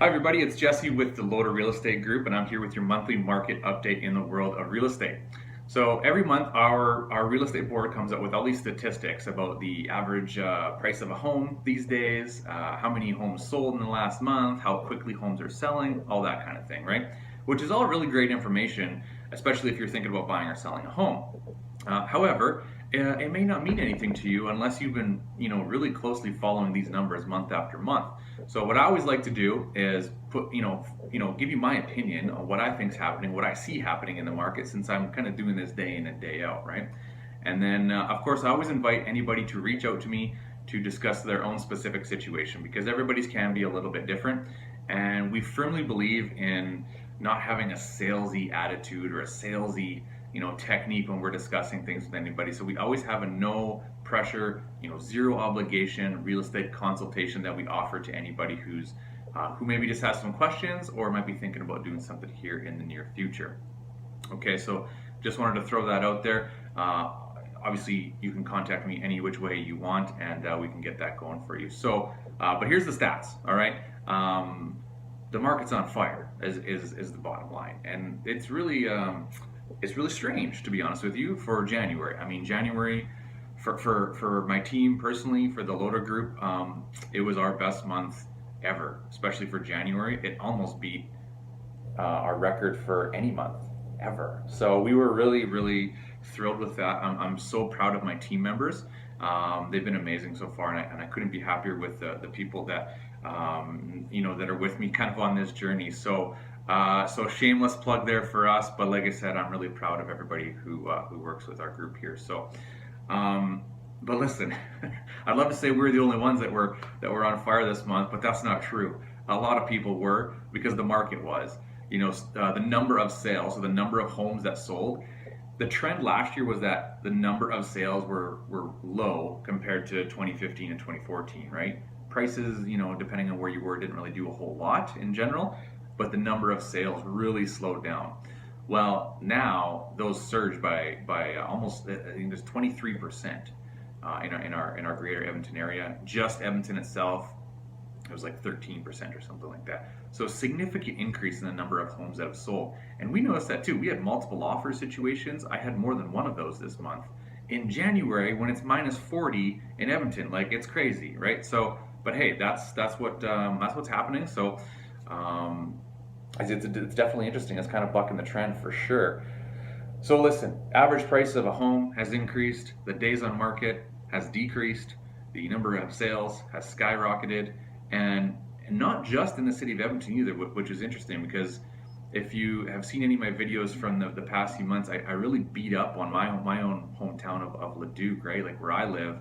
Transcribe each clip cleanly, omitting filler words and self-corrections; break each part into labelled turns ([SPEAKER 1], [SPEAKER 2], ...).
[SPEAKER 1] Hi everybody, it's Jesse with the Loader Real Estate Group, and I'm here with your monthly market update in the world of real estate. So every month our real estate board comes up with all these statistics about the average price of a home these days, how many homes sold in the last month, how quickly homes are selling, all that kind of thing, right? Which is all really great information, especially if you're thinking about buying or selling a home. However, it may not mean anything to you unless you've been, really closely following these numbers month after month. So what I always like to do is give you my opinion on what I think is happening, what I see happening in the market, since I'm kind of doing this day in and day out, right? And then, of course, I always invite anybody to reach out to me to discuss their own specific situation because everybody's can be a little bit different, and we firmly believe in not having a salesy attitude or a salesy technique when we're discussing things with anybody. So we always have a no pressure, zero obligation real estate consultation that we offer to anybody who maybe just has some questions or might be thinking about doing something here in the near future. Okay, so just wanted to throw that out there. Obviously, you can contact me any which way you want, and we can get that going for you. So, but here's the stats. All right. The market's on fire is the bottom line, and it's really strange, to be honest with you, for January. I mean, January for my team personally, for the Loader Group, it was our best month ever, especially for January. It almost beat our record for any month ever. So we were really, really thrilled with that. I'm so proud of my team members. They've been amazing so far, and I couldn't be happier with the people that that are with me kind of on this journey. So shameless plug there for us, but like I said, I'm really proud of everybody who works with our group here. So, but listen, I'd love to say we're the only ones that were on fire this month, but that's not true. A lot of people were because the market was. The number of sales, so the number of homes that sold. The trend last year was that the number of sales were low compared to 2015 and 2014, right? Prices, depending on where you were, didn't really do a whole lot in general, but the number of sales really slowed down. Well, now those surged by almost, I think there's 23% in our greater Edmonton area. Just Edmonton itself, it was like 13% or something like that. So a significant increase in the number of homes that have sold. And we noticed that too. We had multiple offer situations. I had more than one of those this month. In January, when it's minus 40 in Edmonton, like it's crazy, right? So, but hey, that's what's happening. So, it's definitely interesting. It's kind of bucking the trend for sure. So listen, average price of a home has increased. The days on market has decreased. The number of sales has skyrocketed, and not just in the city of Edmonton either, which is interesting because if you have seen any of my videos from the past few months, I really beat up on my own hometown of Leduc, right, like where I live,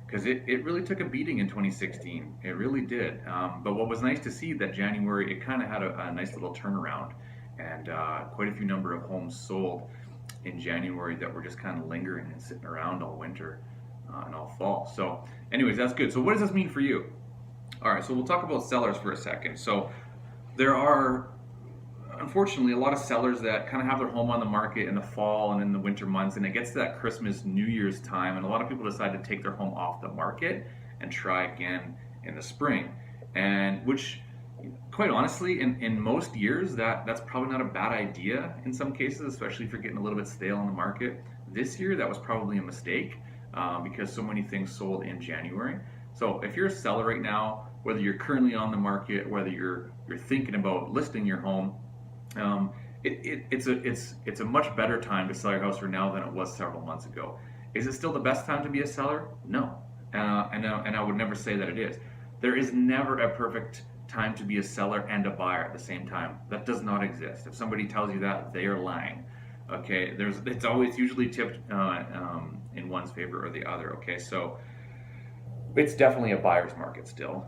[SPEAKER 1] because it really took a beating in 2016. It really did. But what was nice to see that January, it kind of had a nice little turnaround, and quite a few number of homes sold in January that were just kind of lingering and sitting around all winter and all fall. So anyways, that's good. So what does this mean for you? All right, so we'll talk about sellers for a second. So there are, unfortunately, a lot of sellers that kind of have their home on the market in the fall and in the winter months, and it gets to that Christmas, New Year's time, and a lot of people decide to take their home off the market and try again in the spring. And which, quite honestly, in most years, that's probably not a bad idea in some cases, especially if you're getting a little bit stale in the market. This year, that was probably a mistake because so many things sold in January. So if you're a seller right now, whether you're currently on the market, whether you're thinking about listing your home, it's a much better time to sell your house right now than it was several months ago. Is it still the best time to be a seller? No, and I would never say that it is. There is never a perfect time to be a seller and a buyer at the same time. That does not exist. If somebody tells you that, they are lying. Okay, it's always usually tipped in one's favor or the other. Okay, so it's definitely a buyer's market still.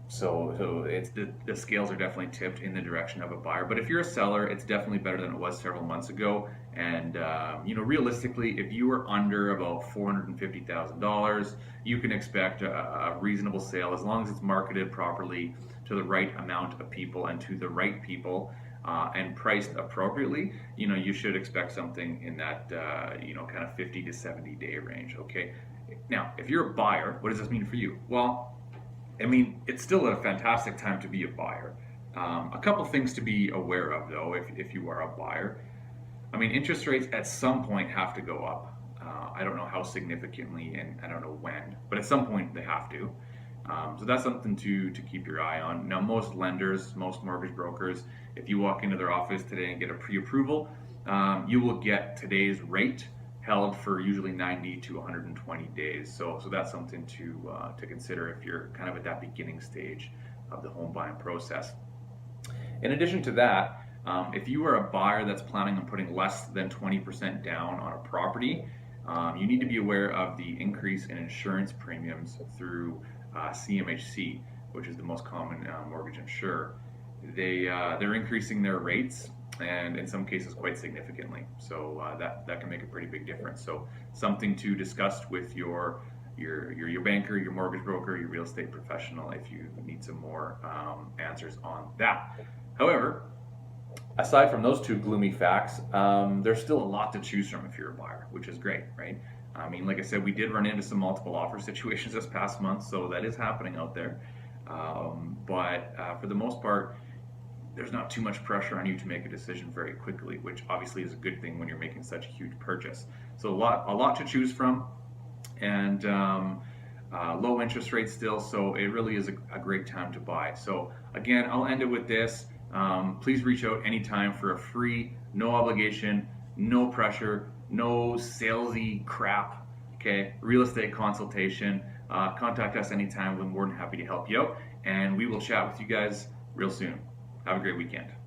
[SPEAKER 1] So it's the scales are definitely tipped in the direction of a buyer. But if you're a seller, it's definitely better than it was several months ago. And realistically, if you are under about $450,000, you can expect a reasonable sale as long as it's marketed properly to the right amount of people and to the right people. And priced appropriately, you should expect something in that kind of 50 to 70 day range. Okay. Now, if you're a buyer, what does this mean for you? Well, I mean, it's still a fantastic time to be a buyer. A couple things to be aware of, though, if you are a buyer. I mean, interest rates at some point have to go up. I don't know how significantly and I don't know when, but at some point they have to. So that's something to keep your eye on. Now, most lenders, most mortgage brokers, if you walk into their office today and get a pre-approval, you will get today's rate held for usually 90 to 120 days. So that's something to consider if you're kind of at that beginning stage of the home buying process. In addition to that, if you are a buyer that's planning on putting less than 20% down on a property, you need to be aware of the increase in insurance premiums through CMHC, which is the most common mortgage insurer. They're increasing their rates, and in some cases quite significantly. So that can make a pretty big difference. So something to discuss with your banker, your mortgage broker, your real estate professional if you need some more answers on that. However, aside from those two gloomy facts, there's still a lot to choose from if you're a buyer, which is great, right? I mean, like I said, we did run into some multiple offer situations this past month, so that is happening out there. But for the most part, there's not too much pressure on you to make a decision very quickly, which obviously is a good thing when you're making such a huge purchase. So a lot to choose from, and low interest rates still, so it really is a great time to buy. So again, I'll end it with this. Please reach out anytime for a free, no obligation, no pressure, no salesy crap, okay, real estate consultation. Contact us anytime. We're more than happy to help you out, and we will chat with you guys real soon. Have a great weekend.